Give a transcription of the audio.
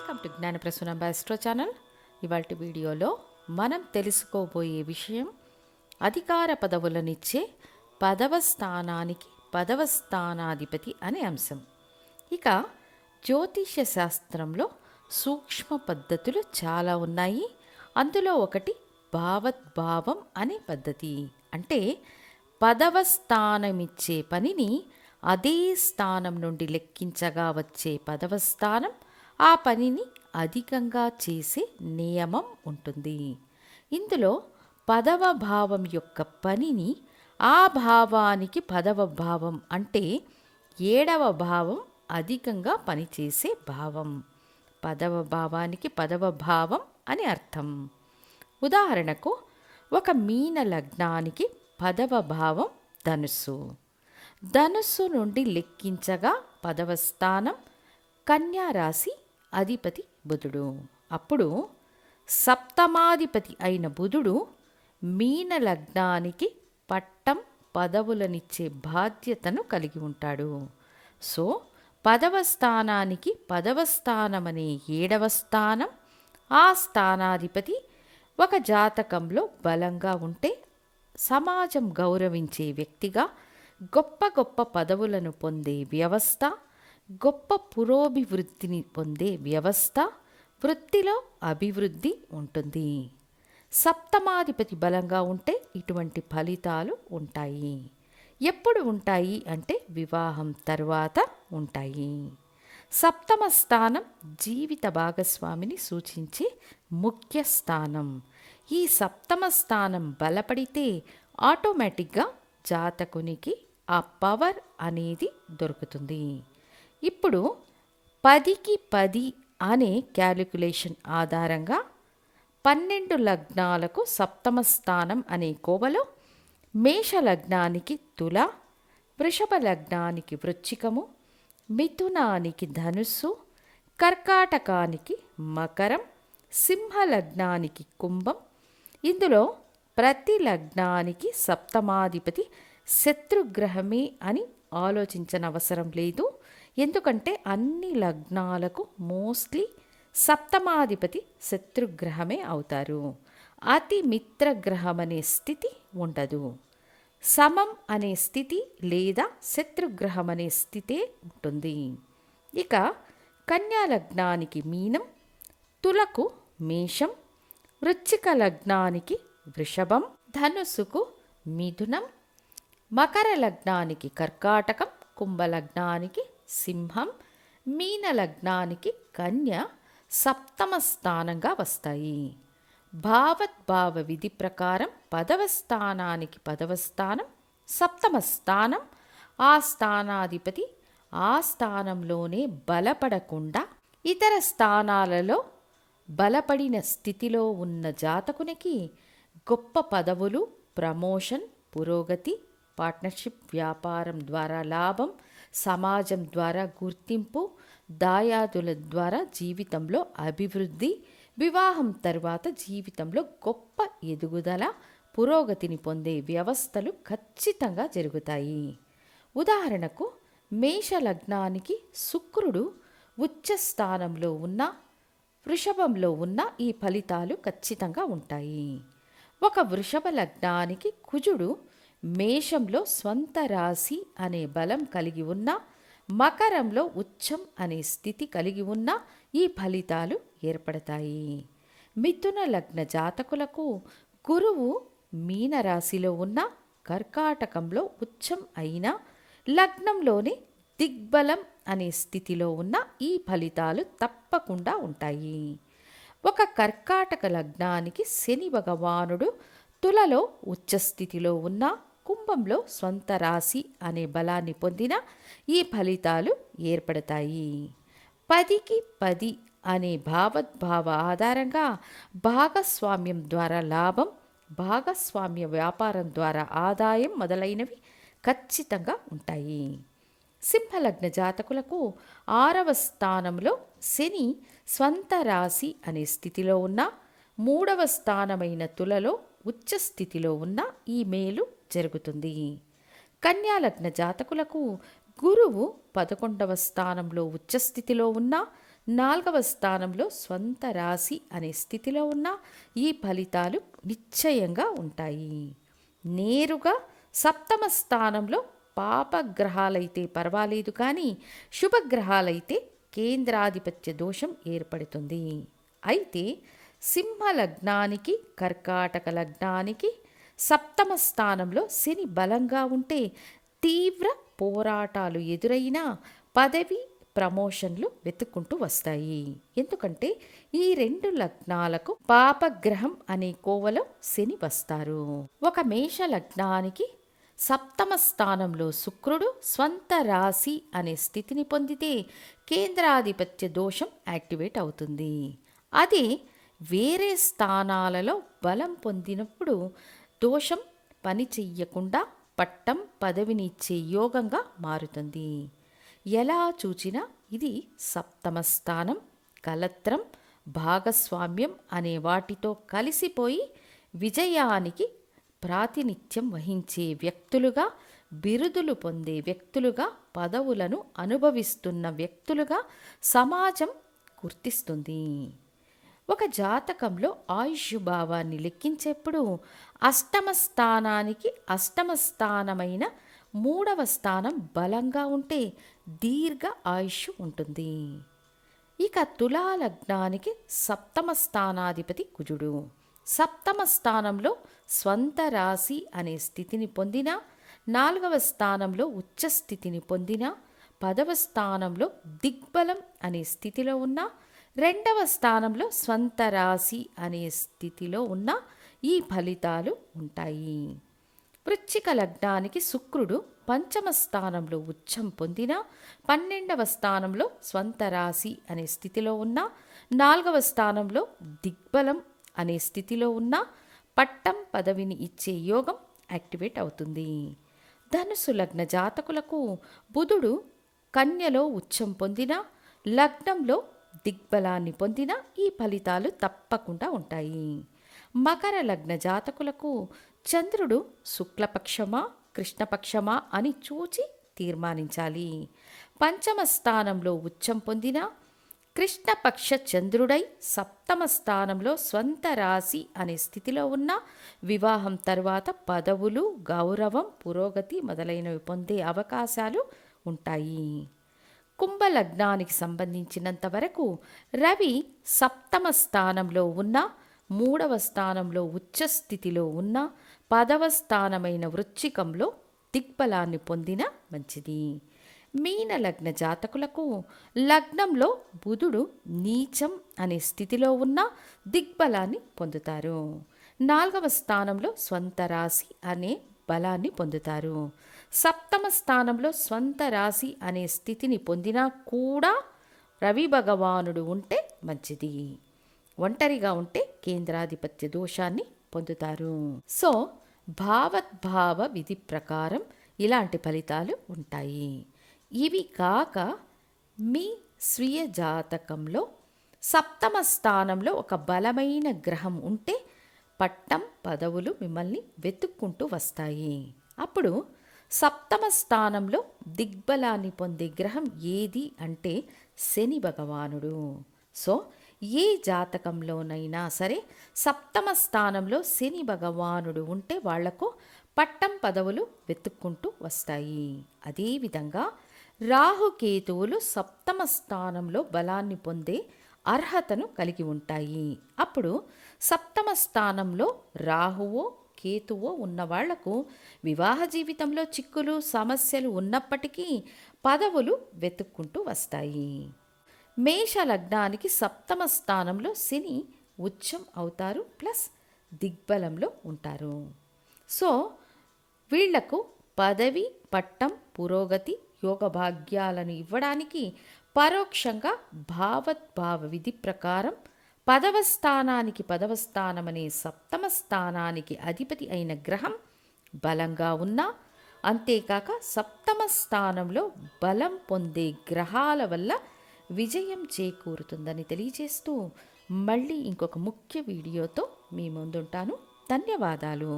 Welcome to Gnanaprasunamba astro channel. ఇవాల్టి వీడియోలో మనం తెలుసుకోబోయే విషయం అధికార పదవులనిచ్చే పదవ స్థానానికి పదవ స్థానాధిపతి అనే అంశం. ఇక జ్యోతిష్య శాస్త్రంలో సూక్ష్మ పద్ధతులు చాలా ఉన్నాయి. అందులో ఒకటి భావద్భావం అనే పద్ధతి. అంటే పదవ స్థానమిచ్చే పనిని అదే స్థానం నుండి లెక్కించగా వచ్చే పదవ స్థానం ఆ పనిని అధికంగా చేసే నియమం ఉంటుంది. ఇందులో పదవ భావం యొక్క పనిని ఆ భావానికి పదవ భావం అంటే 7వ భావం అధికంగా పనిచేసే భావం. పదవ భావానికి పదవ భావం అని అర్థం. ఉదాహరణకు ఒక మీన లగ్నానికి పదవ భావం ధనుస్సు. ధనుస్సు నుండి లెక్కించగా పదవ స్థానం కన్యా రాశి అధిపతి బుధుడు. అప్పుడు సప్తమాధిపతి అయిన బుధుడు మీన లగ్నానికి పట్టం పదవులనిచ్చే బాధ్యతను కలిగి ఉంటాడు. సో పదవ స్థానానికి పదవ స్థానం అనే 7వ స్థానం, ఆ స్థానాధిపతి ఒక జాతకంలో బలంగా ఉంటే సమాజం గౌరవించే వ్యక్తిగా గొప్ప గొప్ప పదవులను పొందే వ్యవస్థ, గొప్ప పురోభివృద్ధిని పొందే వ్యవస్థ, వృత్తిలో అభివృద్ధి ఉంటుంది. సప్తమాధిపతి బలంగా ఉంటే ఇటువంటి ఫలితాలు ఉంటాయి. ఎప్పుడు ఉంటాయి అంటే వివాహం తర్వాత ఉంటాయి. సప్తమ స్థానం జీవిత భాగస్వామిని సూచించే ముఖ్య స్థానం. ఈ సప్తమ స్థానం బలపడితే ఆటోమేటిక్గా జాతకునికి ఆ పవర్ అనేది దొరుకుతుంది. ఇప్పుడు 10కి 10 అనే క్యాలిక్యులేషన్ ఆధారంగా 12 లగ్నాలకు సప్తమ స్థానం అనే కోవలో మేష లగ్నానికి తుల, వృషభ లగ్నానికి వృశ్చికము, మిథునానికి ధనుస్సు, కర్కాటకానికి మకరం, సింహ లగ్నానికి కుంభం. ఇందులో ప్రతి లగ్నానికి సప్తమాధిపతి శత్రుగ్రహమే అని ఆలోచించనవసరం లేదు. ఎందుకంటే అన్ని లగ్నాలకు మోస్ట్లీ సప్తమాధిపతి శత్రుగ్రహమే అవుతారు. అతి మిత్రగ్రహం అనే స్థితి ఉండదు. సమం అనే స్థితి లేదా శత్రుగ్రహం అనే స్థితే ఉంటుంది. ఇక కన్యా లగ్నానికి మీనం, తులకు మేషం, వృశ్చిక లగ్నానికి వృషభం, ధనుస్సుకు మిథునం, మకర లగ్నానికి కర్కాటకం, కుంభలగ్నానికి సింహం, మీన లగ్నానికి కన్య సప్తమ స్థానంగా వస్తాయి. భావద్భావ విధి ప్రకారం పదవ స్థానానికి పదవ స్థానం సప్తమ స్థానం. ఆ స్థానాధిపతి ఆ స్థానంలోనే బలపడకుండా ఇతర స్థానాలలో బలపడిన స్థితిలో ఉన్న జాతకునికి గొప్ప పదవులు, ప్రమోషన్, పురోగతి, పార్ట్నర్షిప్, వ్యాపారం ద్వారా లాభం, సమాజం ద్వారా గుర్తింపు, దాయాదుల ద్వారా జీవితంలో అభివృద్ధి, వివాహం తర్వాత జీవితంలో గొప్ప ఎదుగుదల, పురోగతిని పొందే వ్యవస్థలు ఖచ్చితంగా జరుగుతాయి. ఉదాహరణకు మేష లగ్నానికి శుక్రుడు ఉచ్చ స్థానంలో ఉన్న, వృషభంలో ఉన్న ఈ ఫలితాలు ఖచ్చితంగా ఉంటాయి. ఒక వృషభ లగ్నానికి కుజుడు మేషంలో స్వంత రాశి అనే బలం కలిగి ఉన్న, మకరంలో ఉచ్చం అనే స్థితి కలిగి ఉన్న ఈ ఫలితాలు ఏర్పడతాయి. మిథున లగ్న జాతకులకు గురువు మీనరాశిలో ఉన్న, కర్కాటకంలో ఉచ్చం అయిన, లగ్నంలోనే దిగ్బలం అనే స్థితిలో ఉన్న ఈ ఫలితాలు తప్పకుండా ఉంటాయి. ఒక కర్కాటక లగ్నానికి శని భగవానుడు తులలో ఉచ్చస్థితిలో ఉన్న, కుంభంలో స్వంత రాశి అనే బలాన్ని పొందిన ఈ ఫలితాలు ఏర్పడతాయి. 10కి 10 అనే భావద్భావ ఆధారంగా భాగస్వామ్యం ద్వారా లాభం, భాగస్వామ్య వ్యాపారం ద్వారా ఆదాయం మొదలైనవి ఖచ్చితంగా ఉంటాయి. సింహలగ్న జాతకులకు 6వ స్థానంలో శని స్వంత రాశి అనే స్థితిలో ఉన్న, 3వ స్థానమైన తులలో ఉచ్చ స్థితిలో ఉన్న ఈ మేలు జరుగుతుంది. కన్యాలగ్న జాతకులకు గురువు 11వ స్థానంలో ఉచ్చస్థితిలో ఉన్న, 4వ స్థానంలో స్వంత రాశి అనే స్థితిలో ఉన్న ఈ ఫలితాలు నిశ్చయంగా ఉంటాయి. నేరుగా సప్తమ స్థానంలో పాపగ్రహాలైతే పర్వాలేదు, కానీ శుభగ్రహాలైతే కేంద్రాధిపత్య దోషం ఏర్పడుతుంది. అయితే సింహ లగ్నానికి, కర్కాటక లగ్నానికి సప్తమ స్థానంలో శని బలంగా ఉంటే తీవ్ర పోరాటాలు ఎదురైనా పదవి ప్రమోషన్లు వెతుక్కుంటూ వస్తాయి. ఎందుకంటే ఈ 2 లగ్నాలకు పాపగ్రహం అనే కోవలో శని వస్తారు. ఒక మేష లగ్నానికి సప్తమ స్థానంలో శుక్రుడు స్వంత రాశి అనే స్థితిని పొందితే కేంద్రాధిపత్య దోషం యాక్టివేట్ అవుతుంది. అదే వేరే స్థానాలలో బలం పొందినప్పుడు దోషం పని చెయ్యకుండా పట్టం పదవిని ఇచ్చే యోగంగా మారుతుంది. ఎలా చూచినా ఇది సప్తమ స్థానం కలత్రం, భాగస్వామ్యం అనే వాటితో కలిసిపోయి విజయానికి ప్రాతినిధ్యం వహించే వ్యక్తులుగా, బిరుదులు పొందే వ్యక్తులుగా, పదవులను అనుభవిస్తున్న వ్యక్తులుగా సమాజం గుర్తిస్తుంది. ఒక జాతకంలో ఆయుష్ భావాన్ని లెక్కించేప్పుడు అష్టమ స్థానానికి అష్టమ స్థానమైన 3వ స్థానం బలంగా ఉంటే దీర్ఘ ఆయుష్ ఉంటుంది. ఇక తులా లగ్నానికి సప్తమ స్థానాధిపతి కుజుడు సప్తమ స్థానంలో స్వంత రాశి అనే స్థితిని పొందిన, 4వ స్థానంలో ఉచ్చస్థితిని పొందిన, 10వ స్థానంలో దిగ్బలం అనే స్థితిలో ఉన్న, 2వ స్థానంలో స్వంత రాశి అనే స్థితిలో ఉన్న ఈ ఫలితాలు ఉంటాయి. వృశ్చిక లగ్నానికి శుక్రుడు పంచమ స్థానంలో ఉచ్చం పొందిన, 12వ స్థానంలో స్వంత రాశి అనే స్థితిలో ఉన్న, 4వ స్థానంలో దిగ్బలం అనే స్థితిలో ఉన్న పట్టం పదవిని ఇచ్చే యోగం యాక్టివేట్ అవుతుంది. ధనుసు లగ్న జాతకులకు బుధుడు కన్యలో ఉచ్చం పొందిన, లగ్నంలో దిగ్బలాన్ని పొందిన ఈ ఫలితాలు తప్పకుండా ఉంటాయి. మకర లగ్న జాతకులకు చంద్రుడు శుక్లపక్షమా కృష్ణపక్షమా అని చూచి తీర్మానించాలి. పంచమ స్థానంలో ఉచ్చం పొందిన కృష్ణపక్ష చంద్రుడై సప్తమ స్థానంలో స్వంత రాశి అనే స్థితిలో ఉన్న, వివాహం తరువాత పదవులు, గౌరవం, పురోగతి మొదలైనవి పొందే అవకాశాలు ఉంటాయి. కుంభలగ్నానికి సంబంధించినంత వరకు రవి సప్తమ స్థానంలో ఉన్న, 3వ స్థానంలో ఉచ్చస్థితిలో ఉన్న, 10వ స్థానమైన వృశ్చికంలో దిగ్బలాన్ని పొందిన మంచిది. మీన లగ్న జాతకులకు లగ్నంలో బుధుడు నీచం అనే స్థితిలో ఉన్న దిగ్బలాన్ని పొందుతారు. 4వ స్థానంలో స్వంత రాశి అనే బలాన్ని పొందుతారు. సప్తమ స్థానంలో స్వంత రాశి అనే స్థితిని పొందినా కూడా రవి భగవానుడు ఉంటే మంచిది. ఒంటరిగా ఉంటే కేంద్రాధిపత్య దోషాన్ని పొందుతారు. సో భావద్భావ విధి ప్రకారం ఇలాంటి ఫలితాలు ఉంటాయి. ఇవి కాక మీ స్వీయ జాతకంలో సప్తమ స్థానంలో ఒక బలమైన గ్రహం ఉంటే పట్టం పదవులు మిమ్మల్ని వెతుక్కుంటూ వస్తాయి. అప్పుడు సప్తమ స్థానంలో దిగ్బలాన్ని పొందే గ్రహం ఏది అంటే శని భగవానుడు. సో ఏ జాతకంలోనైనా సరే సప్తమ స్థానంలో శని భగవానుడు ఉంటే వాళ్లకు పట్టం పదవులు వెతుక్కుంటూ వస్తాయి. అదేవిధంగా రాహుకేతువులు సప్తమ స్థానంలో బలాన్ని పొందే అర్హతను కలిగి ఉంటాయి. అప్పుడు సప్తమ స్థానంలో రాహువో కేతువో ఉన్న వాళ్లకు వివాహ జీవితంలో చిక్కులు సమస్యలు ఉన్నప్పటికీ పదవులు వెతుక్కుంటూ వస్తాయి. మేష లగ్నానికి సప్తమ స్థానంలో శని ఉచ్చం అవుతారు, ప్లస్ దిగ్బలంలో ఉంటారు. సో వీళ్లకు పదవి, పట్టం, పురోగతి, యోగభాగ్యాలను ఇవ్వడానికి పరోక్షంగా భావద్భావ విధి ప్రకారం 10వ స్థానానికి 10వ స్థానమనే సప్తమ స్థానానికి అధిపతి అయిన గ్రహం బలంగా ఉన్నా, అంతేకాక సప్తమ స్థానంలో బలం పొందే గ్రహాల వల్ల విజయం చేకూరుతుందని తెలియజేస్తూ మళ్ళీ ఇంకొక ముఖ్య వీడియోతో మీ ముందుంటాను. ధన్యవాదాలు.